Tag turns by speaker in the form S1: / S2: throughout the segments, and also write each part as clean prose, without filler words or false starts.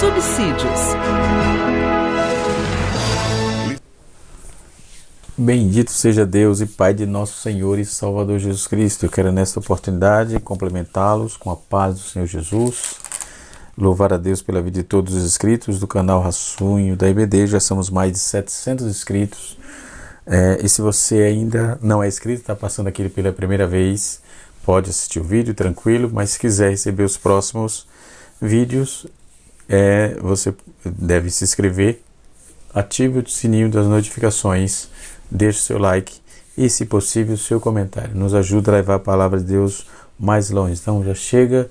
S1: subsídios.
S2: Bendito seja Deus e Pai de nosso Senhor e Salvador Jesus Cristo. Eu quero nesta oportunidade complementá-los com a paz do Senhor Jesus. Louvar a Deus pela vida de todos os inscritos do canal Rassunho da IBD. Já somos mais de 700 inscritos. E se você ainda não é inscrito, está passando aqui pela primeira vez, pode assistir o vídeo tranquilo, mas se quiser receber os próximos vídeos, você deve se inscrever, ative o sininho das notificações, deixe o seu like e, se possível, o seu comentário. Nos ajuda a levar a palavra de Deus mais longe. Então já chega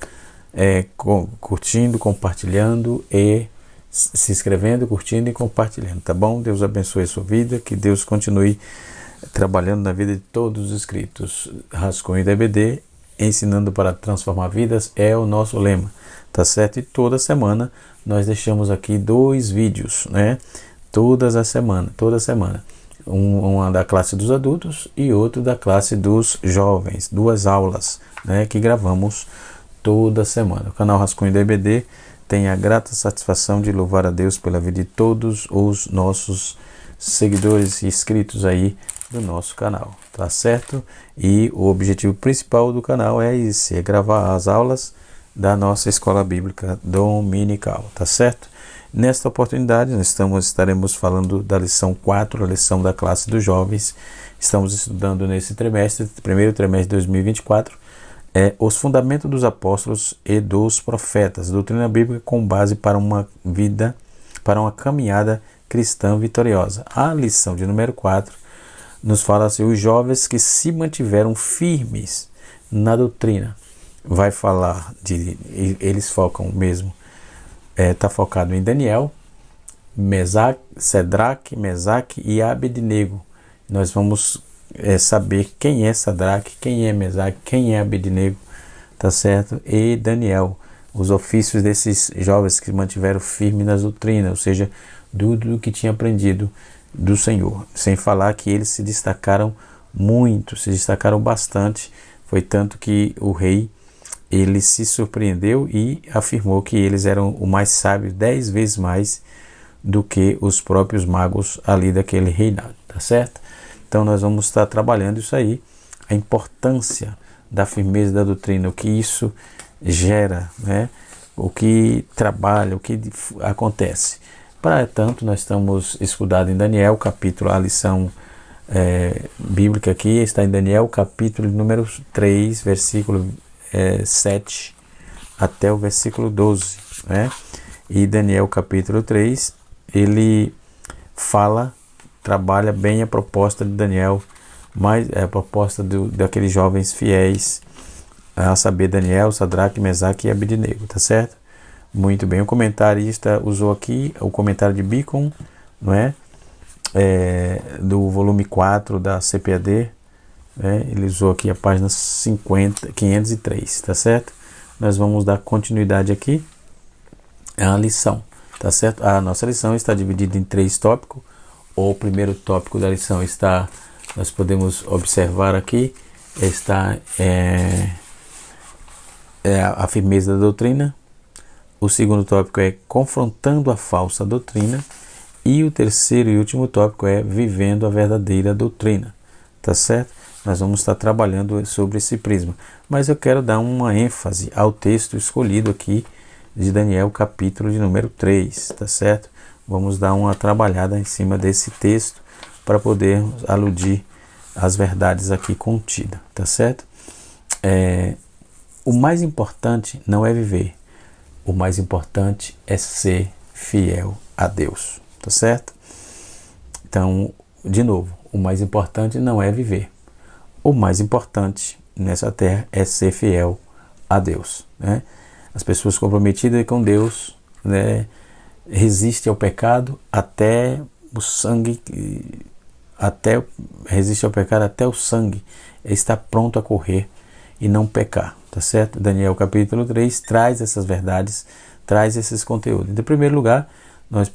S2: curtindo, compartilhando e se inscrevendo, curtindo e compartilhando, tá bom? Deus abençoe a sua vida, que Deus continue trabalhando na vida de todos os inscritos. Rascunho da EBD, ensinando para transformar vidas, é o nosso lema, tá certo? E toda semana nós deixamos aqui 2 vídeos, né? Toda semana. Uma da classe dos adultos e outro da classe dos jovens. 2 aulas, né? Que gravamos toda semana. O canal Rascunho da EBD tem a grata satisfação de louvar a Deus pela vida de todos os nossos seguidores e inscritos aí do nosso canal, tá certo? E o objetivo principal do canal é esse, é gravar as aulas da nossa escola bíblica dominical, tá certo? Nesta oportunidade nós estaremos falando da lição 4, a lição da classe dos jovens. Estamos estudando nesse primeiro trimestre de 2024, os fundamentos dos apóstolos e dos profetas, doutrina bíblica com base para uma caminhada cristã vitoriosa. A lição de número 4 nos fala assim: os jovens que se mantiveram firmes na doutrina. Vai falar eles focam mesmo, está focado em Daniel, Sedraque, Mesaque e Abednego. Nós vamos saber quem é Sadraque, quem é Mesaque, quem é Abednego, tá certo? E Daniel, os ofícios desses jovens que mantiveram firme nas doutrinas, ou seja, do que tinha aprendido do Senhor. Sem falar que eles se destacaram muito, se destacaram bastante. Foi tanto que o rei, ele se surpreendeu e afirmou que eles eram o mais sábios, 10 vezes mais do que os próprios magos ali daquele reinado, tá certo? Então nós vamos estar trabalhando isso aí, a importância da firmeza da doutrina, o que isso gera, né? O que trabalha, o que acontece. Para tanto, nós estamos estudando em Daniel, capítulo, a lição bíblica aqui está em Daniel, capítulo número 3, versículo 7 até o versículo 12, né? E Daniel, capítulo 3, ele trabalha bem a proposta de Daniel, mas a proposta daqueles jovens fiéis, a saber, Daniel, Sadraque, Mesaque e Abednego, tá certo? Muito bem, o comentarista usou aqui o comentário de Beacon, não é? Do volume 4 da CPAD, né? Ele usou aqui a página 503, tá certo? Nós vamos dar continuidade aqui à lição, tá certo? A nossa lição está dividida em 3 tópicos. O primeiro tópico da lição nós podemos observar aqui, está a firmeza da doutrina. O segundo tópico é confrontando a falsa doutrina. E o terceiro e último tópico é vivendo a verdadeira doutrina, tá certo? Nós vamos estar trabalhando sobre esse prisma. Mas eu quero dar uma ênfase ao texto escolhido aqui de Daniel, capítulo de número 3, tá certo? Vamos dar uma trabalhada em cima desse texto para poder aludir às verdades aqui contidas, tá certo? O mais importante não é viver, o mais importante é ser fiel a Deus, tá certo? Então, de novo, o mais importante não é viver, o mais importante nessa terra é ser fiel a Deus, né? As pessoas comprometidas com Deus, né, resiste ao pecado até o sangue, resiste ao pecado até o sangue está pronto a correr e não pecar, tá certo? Daniel capítulo 3 traz essas verdades, traz esses conteúdos. Em primeiro lugar, nós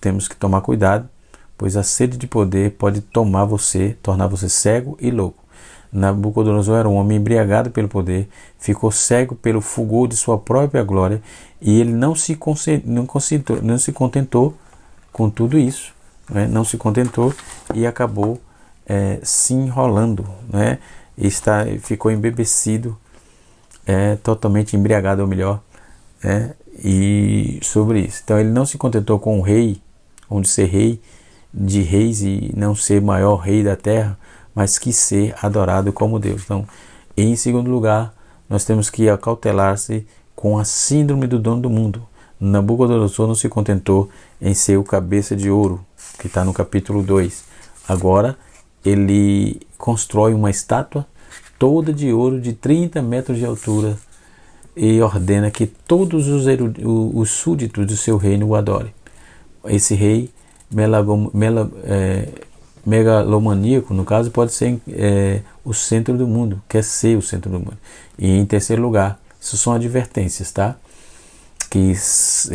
S2: temos que tomar cuidado, pois a sede de poder pode tornar você cego e louco. Nabucodonosor era um homem embriagado pelo poder, ficou cego pelo fulgor de sua própria glória E ele não se contentou com tudo isso, né? Não se contentou e acabou se enrolando, né? Ficou embebecido, totalmente embriagado, ou melhor, e sobre isso. Então ele não se contentou com o rei, onde ser rei de reis e não ser maior rei da terra, mas quis ser adorado como Deus. Então, em segundo lugar, nós temos que acautelar-se com a síndrome do dono do mundo. Nabucodonosor não se contentou em ser o cabeça de ouro, que está no capítulo 2. Agora, ele constrói uma estátua toda de ouro de 30 metros de altura e ordena que todos os súditos do seu reino o adorem. Esse rei megalomaníaco, no caso, pode ser o centro do mundo, quer ser o centro do mundo. E em terceiro lugar, isso são advertências, tá? Que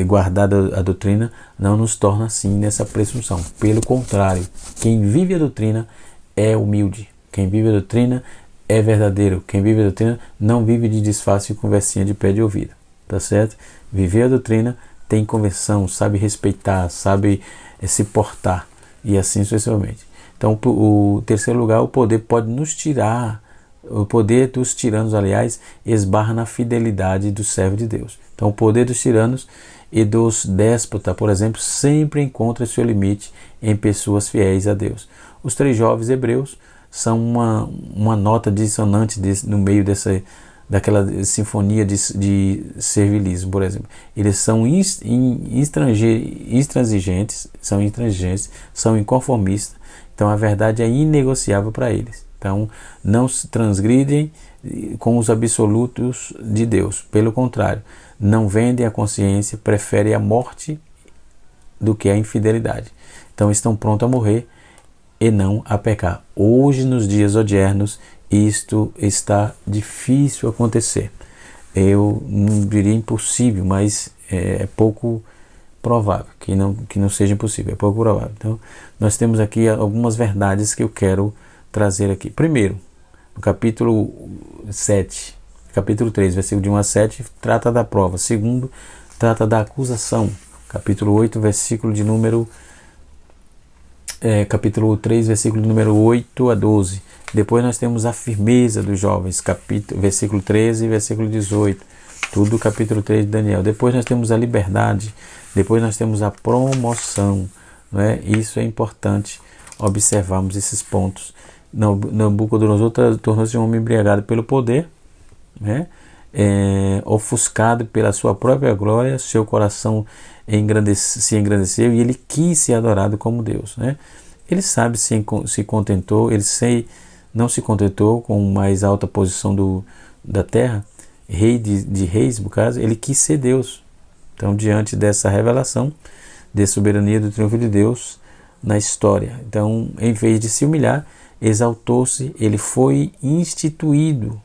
S2: guardada a doutrina não nos torna assim nessa presunção. Pelo contrário, quem vive a doutrina é humilde. Quem vive a doutrina é verdadeiro. Quem vive a doutrina não vive de disfarce e conversinha de pé de ouvido. Tá certo? Viver a doutrina tem conversão, sabe respeitar, sabe se portar e assim sucessivamente. Então, o terceiro lugar, o poder pode nos tirar. O poder dos tiranos, aliás, esbarra na fidelidade do servo de Deus. Então, o poder dos tiranos e dos déspotas, por exemplo, sempre encontra seu limite em pessoas fiéis a Deus. Os 3 jovens hebreus são uma nota dissonante no meio daquela sinfonia de servilismo, por exemplo. Eles são intransigentes, são inconformistas. Então, a verdade é inegociável para eles. Então, não se transgridem com os absolutos de Deus. Pelo contrário, não vendem a consciência, preferem a morte do que a infidelidade. Então, estão prontos a morrer e não a pecar. Hoje, nos dias odiernos, isto está difícil acontecer. Eu não diria impossível, mas é pouco provável que não seja impossível. É pouco provável. Então, nós temos aqui algumas verdades que eu quero trazer aqui. Primeiro, no capítulo 7, capítulo 3, versículo de 1 a 7, trata da prova. Segundo, trata da acusação. Capítulo 8, versículo de número capítulo 3, versículo de número 8 a 12. Depois nós temos a firmeza dos jovens, versículo 13 e versículo 18. Tudo capítulo 3 de Daniel. Depois nós temos a liberdade. Depois nós temos a promoção. Não é? Isso é importante observarmos esses pontos. Nabucodonosor tornou-se um homem embriagado pelo poder, né? Ofuscado pela sua própria glória, seu coração se engrandeceu e ele quis ser adorado como Deus, né? Ele se contentou, não se contentou com mais alta posição da terra, rei de reis, no caso, ele quis ser Deus. Então, diante dessa revelação de soberania do triunfo de Deus na história, então, em vez de se humilhar, exaltou-se, ele instituiu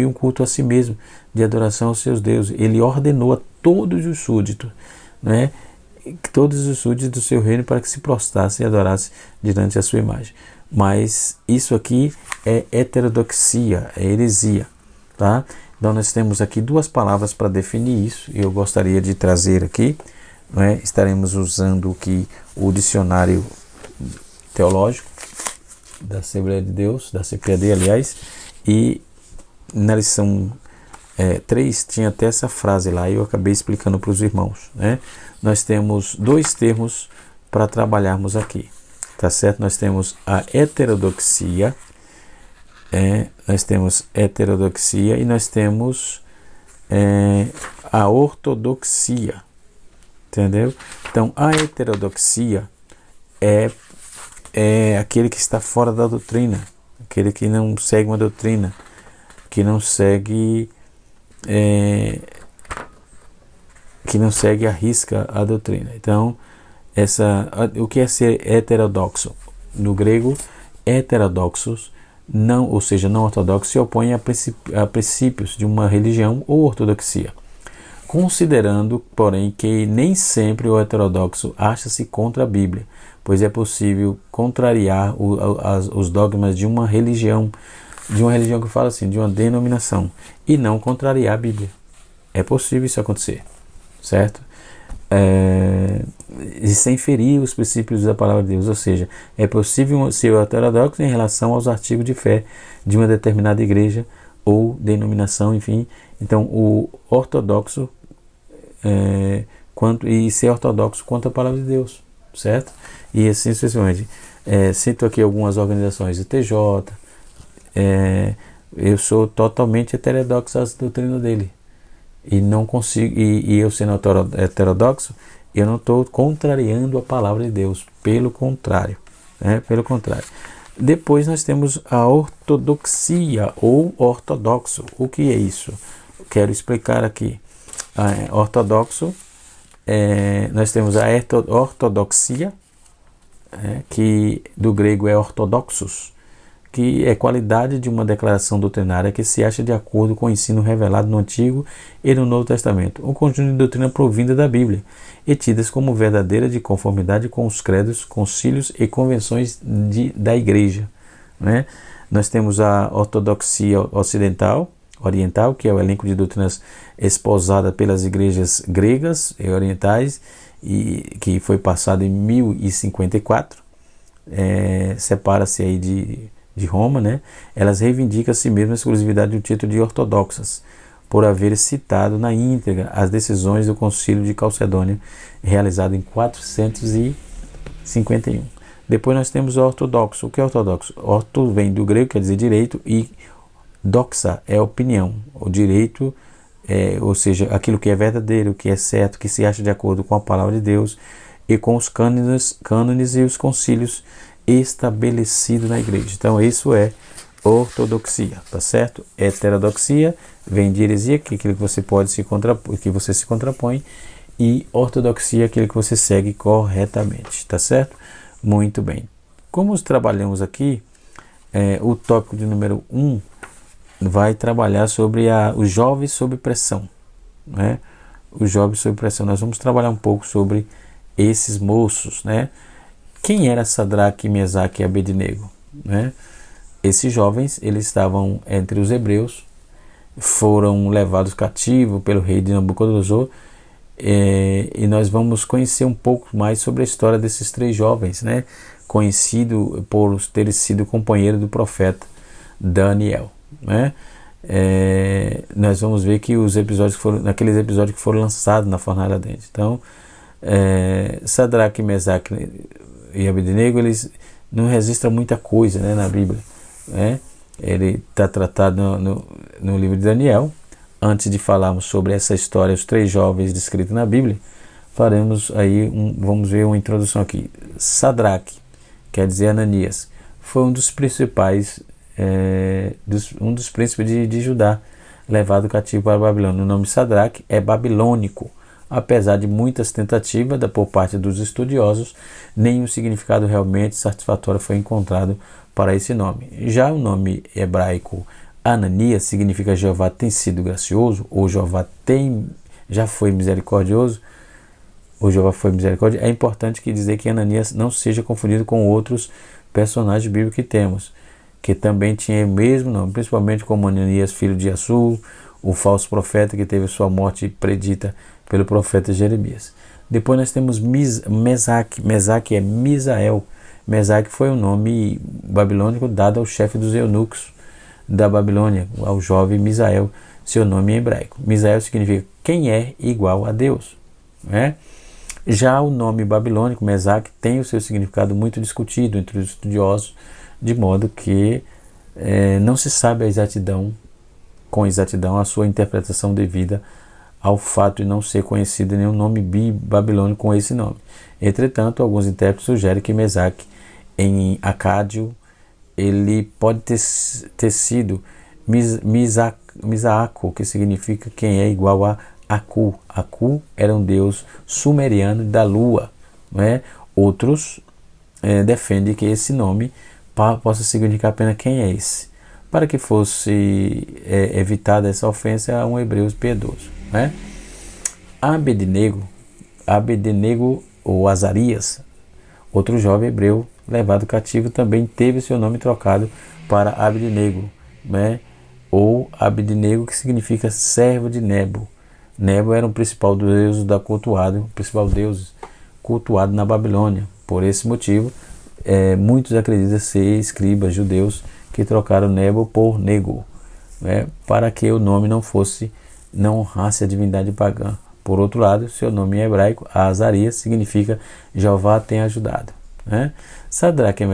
S2: um culto a si mesmo, de adoração aos seus deuses. Ele ordenou a todos os súditos, né, todos os súditos do seu reino para que se prostrassem e adorassem diante da sua imagem. Mas isso aqui é heterodoxia, é heresia, tá? Então nós temos aqui 2 palavras para definir isso, e eu gostaria de trazer aqui, né? Estaremos usando o dicionário teológico da Assembleia de Deus, da CPAD, aliás, e na lição 3 tinha até essa frase lá, e eu acabei explicando para os irmãos, né? Nós temos 2 termos para trabalharmos aqui, tá certo? Nós temos a heterodoxia, nós temos heterodoxia e nós temos a ortodoxia, entendeu? Então, a heterodoxia é aquele que está fora da doutrina, aquele que não segue uma doutrina, que não segue à risca a doutrina. Então, o que é ser heterodoxo? No grego, heterodoxos, ou seja, não ortodoxo, se opõe a princípios de uma religião ou ortodoxia, considerando, porém, que nem sempre o heterodoxo acha-se contra a Bíblia, pois é possível contrariar os dogmas de uma religião que fala assim, de uma denominação, e não contrariar a Bíblia. É possível isso acontecer, certo? E sem ferir os princípios da palavra de Deus, ou seja, é possível ser heterodoxo em relação aos artigos de fé de uma determinada igreja ou denominação, enfim. Então, o ortodoxo e ser ortodoxo quanto à palavra de Deus, certo? E assim sucessivamente. Cito aqui algumas organizações, o TJ. Eu sou totalmente heterodoxo às doutrinas dele. E não consigo, e eu sendo heterodoxo, eu não estou contrariando a palavra de Deus, pelo contrário, pelo contrário. Depois nós temos a ortodoxia ou ortodoxo. O que é isso? Quero explicar aqui. Ortodoxo, nós temos a ortodoxia, que do grego é ortodoxos, que é qualidade de uma declaração doutrinária que se acha de acordo com o ensino revelado no Antigo e no Novo Testamento, um conjunto de doutrina provinda da Bíblia, e tidas como verdadeira de conformidade com os credos, concílios e convenções da Igreja. Nós temos a ortodoxia oriental, que é o elenco de doutrinas esposada pelas igrejas gregas e orientais, e que foi passado em 1054, separa-se aí de Roma, Elas reivindicam a si mesmas a exclusividade do título de ortodoxas, por haver citado na íntegra as decisões do Concílio de Calcedônia, realizado em 451. Depois nós temos o ortodoxo. O que é ortodoxo? Orto vem do grego, quer dizer direito, e doxa é opinião. O direito, ou seja, aquilo que é verdadeiro, que é certo, que se acha de acordo com a palavra de Deus e com os cânones e os concílios estabelecido na igreja. Então isso é ortodoxia, tá certo? Heterodoxia vem de heresia, que é aquilo que você que você se contrapõe, e ortodoxia é aquilo que você segue corretamente, tá certo? Muito bem. Como trabalhamos aqui, o tópico de número 1 vai trabalhar sobre os jovens sob pressão, Os jovens sob pressão. Nós vamos trabalhar um pouco sobre esses moços, Quem era Sadraque, Mesaque e Abednego? Esses jovens, eles estavam entre os hebreus, foram levados cativos pelo rei de Nabucodonosor, e nós vamos conhecer um pouco mais sobre a história desses 3 jovens, conhecido por ter sido companheiro do profeta Daniel. Nós vamos ver que naqueles episódios que foram lançados na fornalha ardente. Então, Sadraque, Mesaque e Abednego, eles não registram muita coisa, na Bíblia, Ele está tratado no livro de Daniel. Antes de falarmos sobre essa história, os 3 jovens descritos na Bíblia, vamos ver uma introdução aqui. Sadraque, quer dizer Ananias, foi um dos principais, um dos príncipes de Judá, levado cativo para a Babilônia. O nome Sadraque é babilônico. Apesar de muitas tentativas por parte dos estudiosos, nenhum significado realmente satisfatório foi encontrado para esse nome. Já o nome hebraico Ananias significa Jeová tem sido gracioso, ou Jeová já foi misericordioso, ou Jeová foi misericórdia. É importante dizer que Ananias não seja confundido com outros personagens bíblicos que temos, que também tinha o mesmo nome, principalmente como Ananias, filho de Assur, o falso profeta que teve sua morte predita pelo profeta Jeremias. Depois nós temos Mesaque. Mesaque é Misael. Mesaque foi o nome babilônico dado ao chefe dos eunucos da Babilônia, ao jovem Misael, seu nome em hebraico. Misael significa quem é igual a Deus. Já o nome babilônico, Mesaque, tem o seu significado muito discutido entre os estudiosos, de modo que não se sabe com exatidão a sua interpretação devida ao fato de não ser conhecido nenhum nome babilônico com esse nome. Entretanto, alguns intérpretes sugerem que Mesaque, em acádio, ele pode ter sido Misaaco, que significa quem é igual a Aku. Aku era um deus sumeriano da lua. Outros defendem que esse nome possa significar apenas quem é esse, para que fosse evitada essa ofensa a um hebreu piedoso. Abednego ou Azarias, outro jovem hebreu levado cativo, também teve seu nome trocado para Abednego, ou Abednego, que significa servo de Nebo. Nebo era o principal deus cultuado na Babilônia. Por esse motivo, muitos acreditam ser escribas judeus que trocaram Nebo por Nego, para que o nome não honrasse a divindade pagã. Por outro lado, seu nome em hebraico, Azarias, significa Jeová tem ajudado. Sadraque,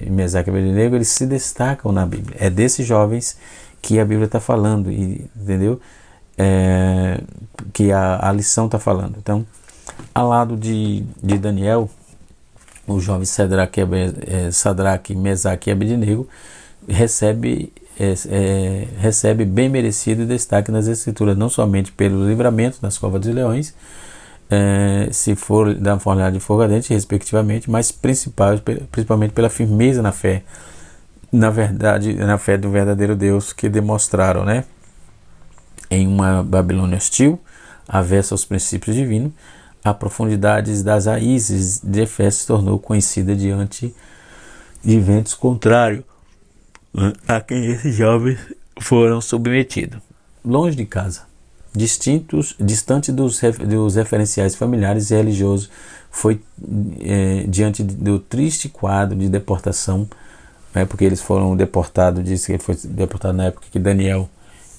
S2: Mesaque e Abednego, eles se destacam na Bíblia. É desses jovens que a Bíblia está falando, entendeu? Que a lição está falando. Então, ao lado de Daniel, o jovem Sadraque, Mesaque e Abednego recebe bem merecido destaque nas Escrituras, não somente pelo livramento das covas dos leões, se for da fornalha de fogo ardente, respectivamente, mas principalmente pela firmeza na fé, na fé do verdadeiro Deus que demonstraram, em uma Babilônia hostil, avessa aos princípios divinos, a profundidades das raízes de fé se tornou conhecida diante de ventos contrários a quem esses jovens foram submetidos. Longe de casa, distante dos referenciais familiares e religiosos, foi diante do triste quadro de deportação, porque eles foram deportados, diz que foi deportado na época que Daniel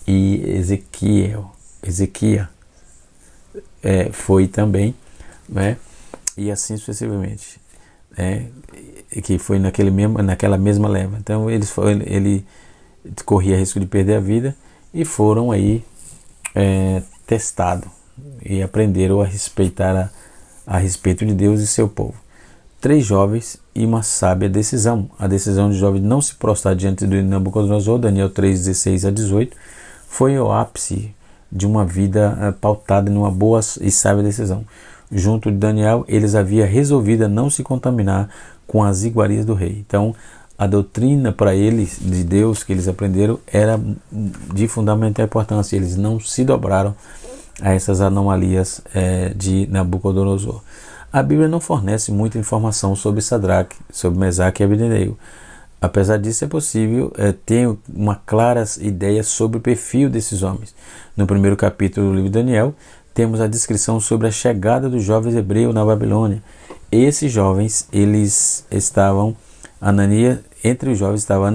S2: e Ezequiel foi também, e assim sucessivamente, que foi naquela mesma leva. Então ele corria risco de perder a vida e foram aí testados e aprenderam a respeitar a respeito de Deus e seu povo. 3 jovens e uma sábia decisão. A decisão de jovens não se prostrar diante de Nabucodonosor, Daniel 3:16-18, foi o ápice de uma vida pautada numa boa e sábia decisão. Junto de Daniel, eles haviam resolvido a não se contaminar com as iguarias do rei. Então, a doutrina para eles, de Deus, que eles aprenderam, era de fundamental importância. Eles não se dobraram a essas anomalias de Nabucodonosor. A Bíblia não fornece muita informação sobre Sadraque, sobre Mesaque e Abednego. Apesar disso, é possível ter uma clara ideia sobre o perfil desses homens. No primeiro capítulo do livro de Daniel, temos a descrição sobre a chegada dos jovens hebreus na Babilônia. Esses jovens, eles estavam, entre os jovens estavam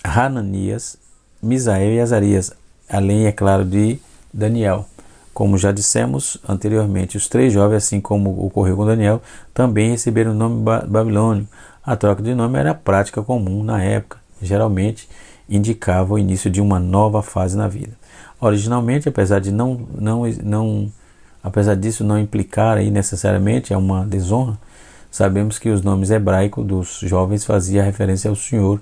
S2: Hananias, Misael e Azarias, além, é claro, de Daniel. Como já dissemos anteriormente, os 3 jovens, assim como ocorreu com Daniel, também receberam o nome babilônio. A troca de nome era prática comum na época, geralmente indicava o início de uma nova fase na vida. Originalmente, apesar disso não implicar aí necessariamente uma desonra, sabemos que os nomes hebraicos dos jovens faziam referência ao Senhor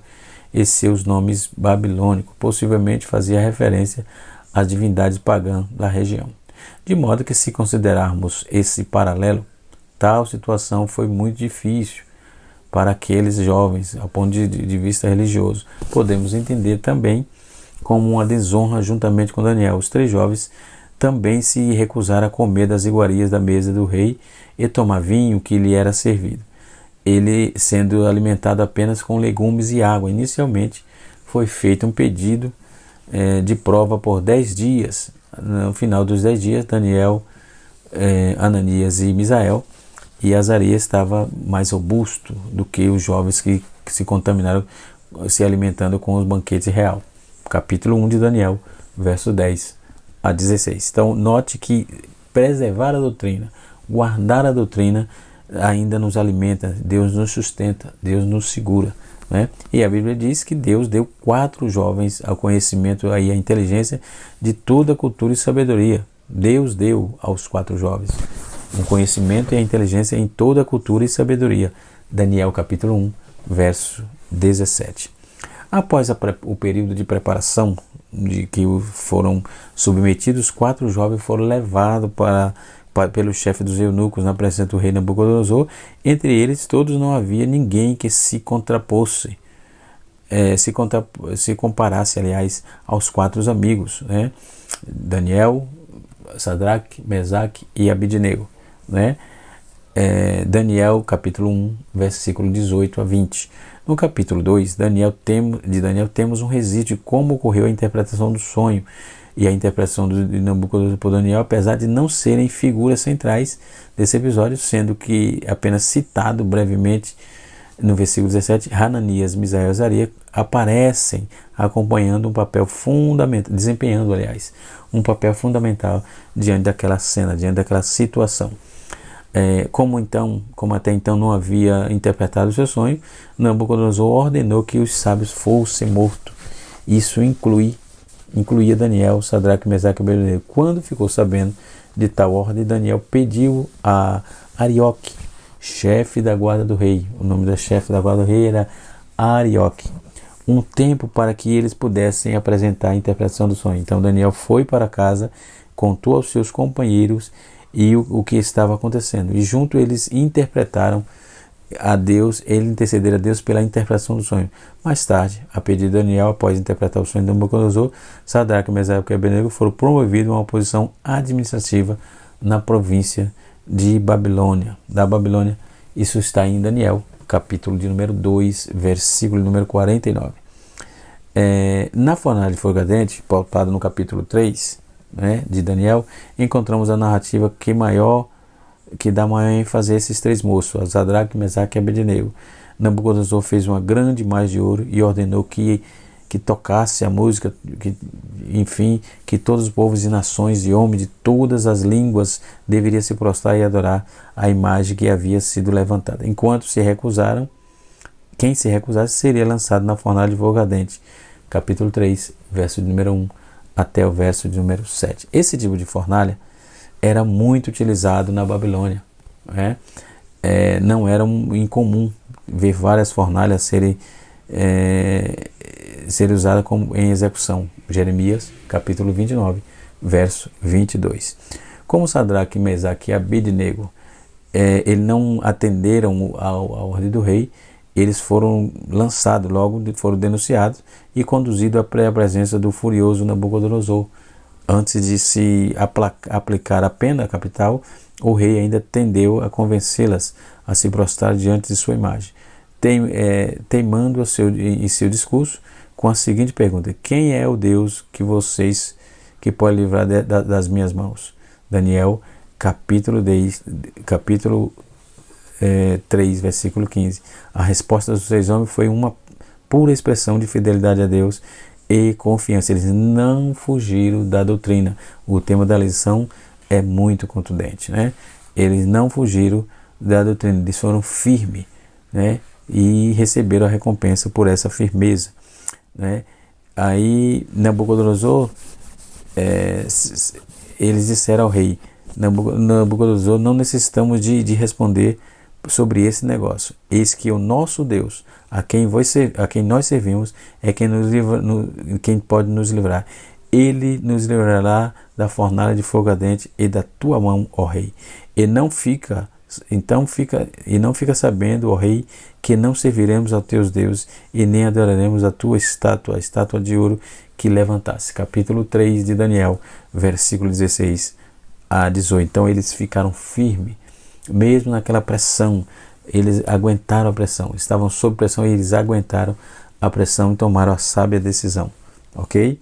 S2: e seus nomes babilônicos possivelmente faziam referência às divindades pagãs da região. De modo que, se considerarmos esse paralelo, tal situação foi muito difícil para aqueles jovens, ao ponto de vista religioso. Podemos entender também como uma desonra juntamente com Daniel. Os 3 jovens também se recusaram a comer das iguarias da mesa do rei e tomar vinho que lhe era servido, ele sendo alimentado apenas com legumes e água. Inicialmente foi feito um pedido de prova por 10 dias. No final dos 10 dias, Daniel, Ananias e Misael e Azarias estava mais robusto do que os jovens que se contaminaram se alimentando com os banquetes real. Capítulo 1 de Daniel, verso 10-16. Então, note que preservar a doutrina, guardar a doutrina, ainda nos alimenta, Deus nos sustenta, Deus nos segura. E a Bíblia diz que Deus deu 4 jovens ao conhecimento e à inteligência de toda a cultura e sabedoria. Deus deu aos 4 jovens o conhecimento e a inteligência em toda a cultura e sabedoria. Daniel capítulo 1, verso 17. Após o período de preparação de que foram submetidos, 4 jovens foram levados pelo chefe dos eunucos na presença do rei Nabucodonosor. Entre eles todos não havia ninguém que se contrapôsse, se comparasse, aliás, aos 4 amigos, Daniel, Sadraque, Mesaque e Abednego. Daniel capítulo 1, versículo 18-20. No capítulo 2 de Daniel temos um resíduo de como ocorreu a interpretação do sonho e a interpretação de Nabucodonosor por Daniel, apesar de não serem figuras centrais desse episódio, sendo que apenas citado brevemente no versículo 17, Hananias, Misael e Azarias aparecem acompanhando um papel fundamental, desempenhando, aliás, um papel fundamental diante daquela cena, diante daquela situação. Como até então não havia interpretado o seu sonho, Nabucodonosor ordenou que os sábios fossem mortos. Isso incluía Daniel, Sadraque, Mesaque e Abednego. Quando ficou sabendo de tal ordem, Daniel pediu a Arioque, chefe da guarda do rei. O nome da chefe da guarda do rei era Arioque. Um tempo para que eles pudessem apresentar a interpretação do sonho. Então Daniel foi para casa, contou aos seus companheiros e o que estava acontecendo. E junto eles interpretaram a Deus, ele interceder a Deus pela interpretação do sonho. Mais tarde, a pedido de Daniel, após interpretar o sonho de Nabucodonosor, Sadraque, Mesaque e Abednego foram promovidos a uma posição administrativa na província de Babilônia, da Babilônia. Isso está em Daniel, capítulo de número 2, versículo número 49. Na fornalha de fogo ardente, pautado no capítulo 3, de Daniel, encontramos a narrativa que dá maior ênfase a esses três moços, Sadraque, Mesaque e Abednego. Nabucodonosor fez uma grande imagem de ouro e ordenou que tocasse a música, que todos os povos e nações e homens de todas as línguas deveriam se prostrar e adorar a imagem que havia sido levantada. Enquanto se recusaram, quem se recusasse seria lançado na fornalha de fogo ardente. Capítulo 3, verso de número 1 até o verso de número 7. Esse tipo de fornalha era muito utilizado na Babilônia. Não era incomum ver várias fornalhas serem usadas em execução. Jeremias, capítulo 29, verso 22. Como Sadraque, Mesaque e Abednego eles não atenderam à ordem do rei, eles foram lançados, logo foram denunciados e conduzidos à presença do furioso Nabucodonosor. Antes de se aplicar a pena capital, o rei ainda tendeu a convencê-las a se prostrar diante de sua imagem, teimando em seu discurso com a seguinte pergunta: quem é o Deus que pode livrar das minhas mãos? Daniel, capítulo 3, versículo 15. A resposta dos três homens foi uma pura expressão de fidelidade a Deus e confiança. Eles não fugiram da doutrina. O tema da lição é muito contundente, Eles não fugiram da doutrina, eles foram firmes, e receberam a recompensa por essa firmeza, Aí Nabucodonosor, eles disseram ao rei: Nabucodonosor, não necessitamos de responder sobre esse negócio. Eis que o nosso Deus, a quem nós servimos, é quem pode nos livrar. Ele nos livrará da fornalha de fogo ardente e da tua mão, ó rei. E não fica sabendo, ó rei, que não serviremos aos teus deuses e nem adoraremos a tua estátua, a estátua de ouro que levantasse. Capítulo 3 de Daniel, versículo 16 a 18. Então eles ficaram firmes, mesmo naquela pressão. Eles aguentaram a pressão, estavam sob pressão e eles aguentaram a pressão e tomaram a sábia decisão, ok?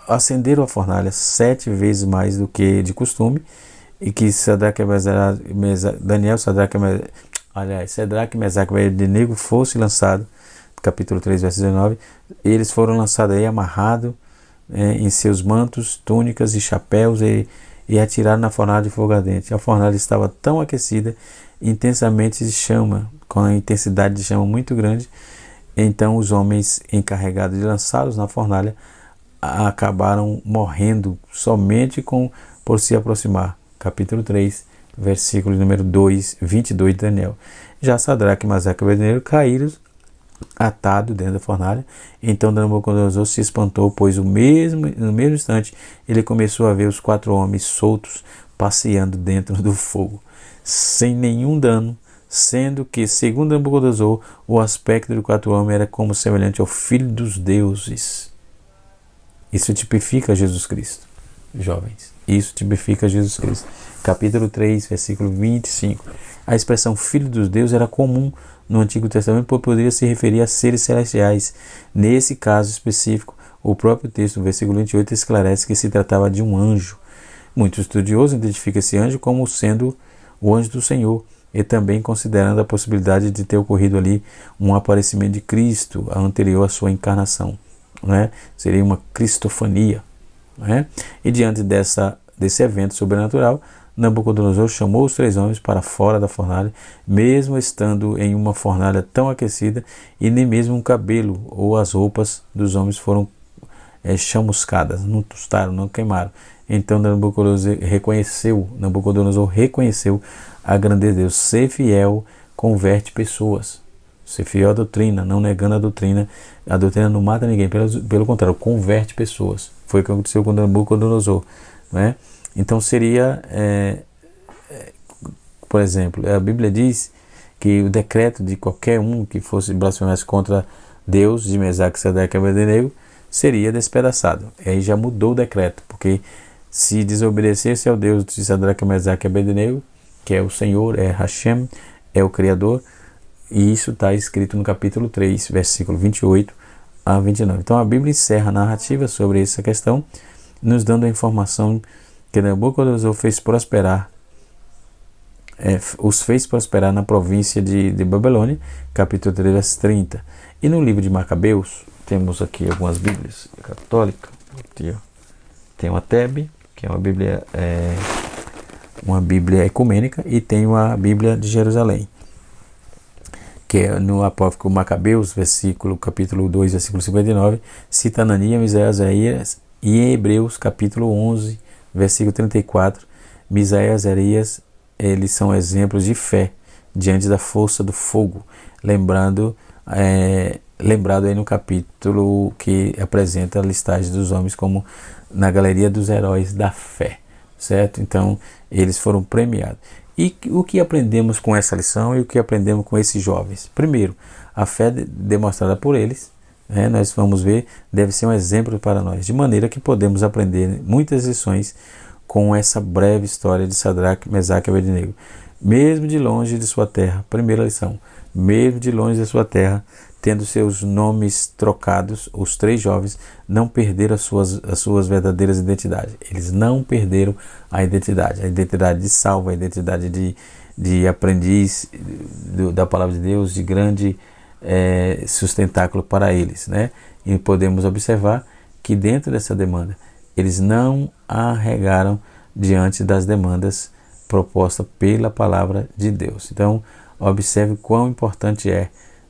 S2: Acenderam a fornalha 7 vezes mais do que de costume, e que Sadraque, Mesaque e Abednego fosse lançado, capítulo 3, verso 19, eles foram lançados aí amarrados em seus mantos, túnicas e chapéus e atiraram na fornalha de fogo ardente. A fornalha estava tão aquecida, intensamente de chama, com a intensidade de chama muito grande. Então os homens encarregados de lançá-los na fornalha acabaram morrendo somente por se aproximar. Capítulo 3, versículo número 22 de Daniel. Já Sadraque, Mesaque e Abednego caíram atados dentro da fornalha. Então Nabucodonosor se espantou, pois no mesmo instante ele começou a ver os 4 homens soltos passeando dentro do fogo, sem nenhum dano, sendo que, segundo Nabucodonosor, o aspecto dos 4 homens era como semelhante ao Filho dos Deuses. Isso tipifica Jesus Cristo, jovens. Isso tipifica Jesus Cristo. Capítulo 3, versículo 25. A expressão Filho dos Deuses era comum no Antigo Testamento, pois poderia se referir a seres celestiais. Nesse caso específico, o próprio texto, no versículo 28, esclarece que se tratava de um anjo. Muitos estudiosos identificam esse anjo como sendo o anjo do Senhor, e também considerando a possibilidade de ter ocorrido ali um aparecimento de Cristo anterior à sua encarnação, né? Seria uma cristofania, né? E diante desse evento sobrenatural, Nabucodonosor chamou os 3 homens para fora da fornalha, mesmo estando em uma fornalha tão aquecida, e nem mesmo um cabelo ou as roupas dos homens foram chamuscadas, não tostaram, não queimaram. Então Nabucodonosor reconheceu a grandeza de Deus. Ser fiel converte pessoas. Ser fiel à doutrina, não negando a doutrina. A doutrina não mata ninguém, pelo contrário, converte pessoas. Foi o que aconteceu com Nabucodonosor, né? Então seria, por exemplo, a Bíblia diz que o decreto de qualquer um que fosse blasfemar contra Deus, de Mesaque, Sadraque e Abednego, seria despedaçado. Aí já mudou o decreto, porque se desobedecesse ao Deus de Sadraque, Mesaque e Abednego, que é o Senhor, é Hashem, é o Criador, e isso está escrito no capítulo 3, versículo 28 a 29. Então a Bíblia encerra a narrativa sobre essa questão, nos dando a informação que Nabucodonosor os fez prosperar na província de Babilônia, capítulo 3, versículo 30. E no livro de Macabeus, temos aqui algumas Bíblias católicas. Aqui, ó. Tem uma Tebe, que é uma Bíblia ecumênica, e tem uma Bíblia de Jerusalém, que é no apócrifo Macabeus, capítulo 2, versículo 59, cita Ananias, Misaías, Azarias, e em Hebreus, capítulo 11, versículo 34, Misaías e Azarias, eles são exemplos de fé diante da força do fogo, lembrado aí no capítulo que apresenta a listagem dos homens como na galeria dos heróis da fé, certo? Então eles foram premiados. E o que aprendemos com essa lição e o que aprendemos com esses jovens? Primeiro, a fé demonstrada por eles, nós vamos ver, deve ser um exemplo para nós, de maneira que podemos aprender muitas lições com essa breve história de Sadraque, Mesaque e Abednego. Mesmo de longe de sua terra, primeira lição, mesmo de longe de sua terra, tendo seus nomes trocados, os 3 jovens não perderam as suas verdadeiras identidades. Eles não perderam a identidade de salvo, a identidade de aprendiz da palavra de Deus, de grande sustentáculo para eles, né? E podemos observar que dentro dessa demanda, eles não arregaram diante das demandas propostas pela palavra de Deus. Então, observe quão importante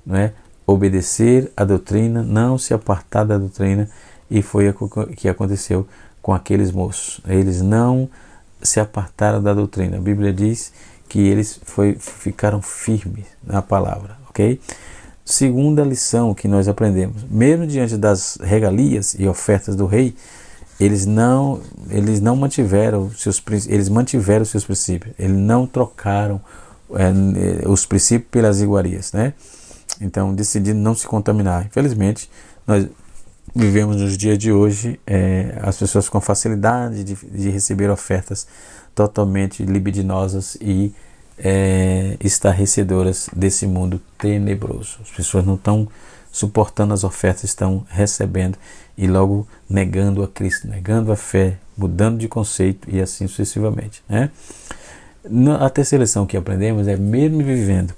S2: não é, obedecer a doutrina, não se apartar da doutrina, e foi o que aconteceu com aqueles moços. Eles não se apartaram da doutrina. A Bíblia diz que eles ficaram firmes na palavra, ok? Segunda lição que nós aprendemos: mesmo diante das regalias e ofertas do rei, eles mantiveram seus princípios, eles não trocaram os princípios pelas iguarias, né? Então, decidindo não se contaminar. Infelizmente, nós vivemos nos dias de hoje as pessoas com facilidade de receber ofertas totalmente libidinosas e estarrecedoras desse mundo tenebroso. As pessoas não estão suportando as ofertas, estão recebendo e logo negando a Cristo, negando a fé, mudando de conceito e assim sucessivamente, né? A terceira lição que aprendemos é mesmo vivendo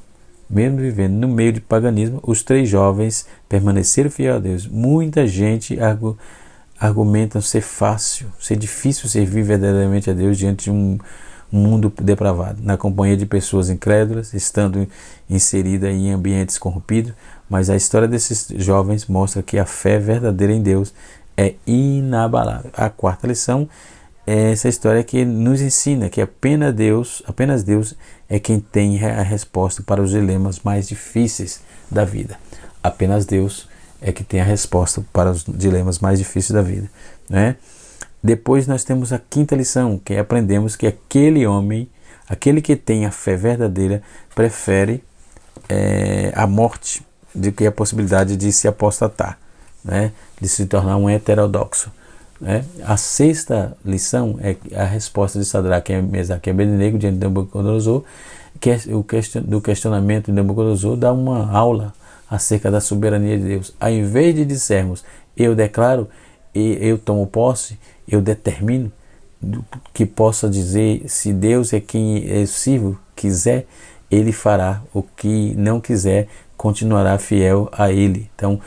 S2: no meio de paganismo, os 3 jovens permaneceram fiéis a Deus. Muita gente argumenta ser difícil servir verdadeiramente a Deus diante de um mundo depravado, na companhia de pessoas incrédulas, estando inserida em ambientes corrompidos. Mas a história desses jovens mostra que a fé verdadeira em Deus é inabalável. A quarta lição é essa história que nos ensina que apenas Deus é quem tem a resposta para os dilemas mais difíceis da vida. Apenas Deus é que tem a resposta para os dilemas mais difíceis da vida, né? Depois nós temos a quinta lição, que aprendemos que aquele que tem a fé verdadeira, prefere a morte do que a possibilidade de se apostatar, né? De se tornar um heterodoxo, né? A sexta lição é a resposta de Sadraque, Mesaque e Abednego diante de Nabucodonosor, que é do questionamento de Nabucodonosor, dá uma aula acerca da soberania de Deus. Ao invés de dissermos, eu declaro, eu tomo posse, eu determino, que possa dizer, se Deus é quem eu sirvo, quiser, Ele fará. O que não quiser, continuará fiel a Ele. Então,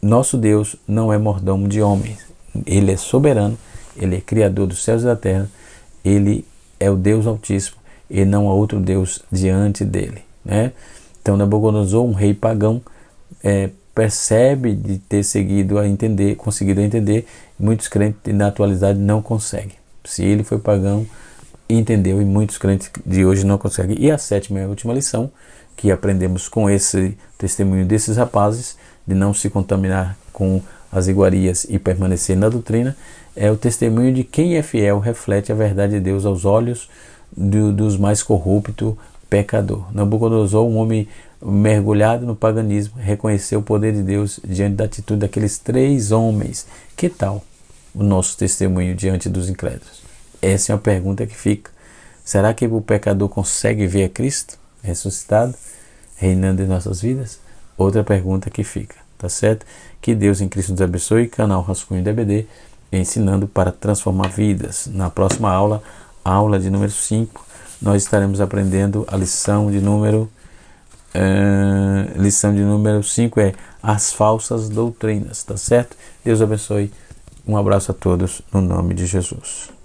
S2: nosso Deus não é mordomo de homens. Ele é soberano, Ele é criador dos céus e da terra, Ele é o Deus Altíssimo e não há outro Deus diante dele, né? Então, Nabucodonosor, um rei pagão, percebe de ter conseguido entender. Muitos crentes na atualidade não conseguem. Se ele foi pagão, entendeu, e muitos crentes de hoje não conseguem. E a sétima e a última lição que aprendemos com esse testemunho desses rapazes, de não se contaminar com as iguarias e permanecer na doutrina, é o testemunho de quem é fiel, reflete a verdade de Deus aos olhos dos mais corruptos, pecador. Nabucodonosor, um homem mergulhado no paganismo, reconheceu o poder de Deus diante da atitude daqueles 3 homens. Que tal o nosso testemunho diante dos incrédulos? Essa é uma pergunta que fica. Será que o pecador consegue ver a Cristo ressuscitado, reinando em nossas vidas? Outra pergunta que fica, tá certo? Que Deus em Cristo nos abençoe. Canal Rascunho DBD, ensinando para transformar vidas. Na próxima aula, aula de número 5, nós estaremos aprendendo a lição de número 5, as falsas doutrinas, tá certo? Deus abençoe. Um abraço a todos no nome de Jesus.